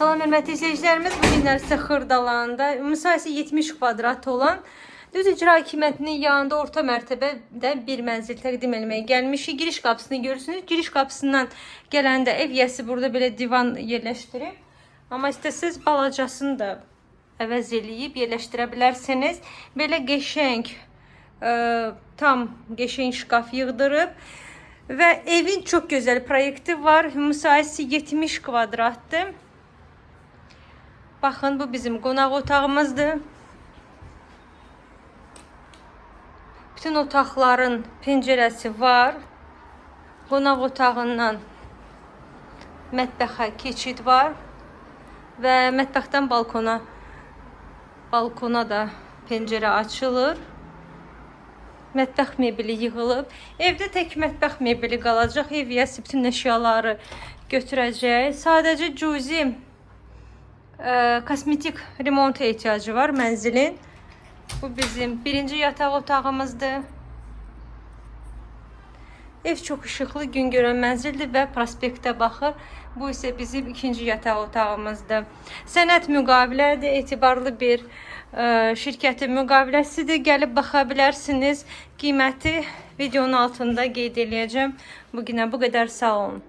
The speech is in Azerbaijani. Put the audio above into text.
Salam hörmətli izləyicilərimiz, bu günlər sizə Xırdalanda müsahisə 70 kvadrat olan Düz İcra Hakimiyyətinin yanında orta mərtəbədə bir mənzil təqdim etməyə gəlmişik. Giriş qapısını görürsünüz. Giriş qapısından gələndə ev yiyəsi burada belə divan yerləşdirib. Amma istəsəz balacasını da əvəz eləyib yerləşdirə bilərsiniz. Belə qəşəng, tam qəşəng şkaf yığdırıb. Və evin çox gözəl proyekti var. Müsahisə 70 kvadratdır. Baxın, bu bizim qonaq otağımızdır. Bütün otaqların pəncərəsi var. Qonaq otağından mətbəxə keçid var. Və mətbəxdən balkona da pəncərə açılır. Mətbəx mebeli yığılıb. Evdə tək mətbəx mebeli qalacaq. Ev yiyəsi bütün əşyaları götürəcək. Sadəcə cüzi kosmetik remonta ehtiyacı var mənzilin. Bu bizim birinci yataq otağımızdır. Ev çox işıqlı, gün görən mənzildir və prospektə baxır. Bu isə bizim ikinci yataq otağımızdır. Sənəd müqavilədir, etibarlı bir şirkətin müqaviləsidir. Gəlib baxa bilərsiniz. Qiyməti videonun altında qeyd edəcəm. Bugünə bu qədər, sağ olun.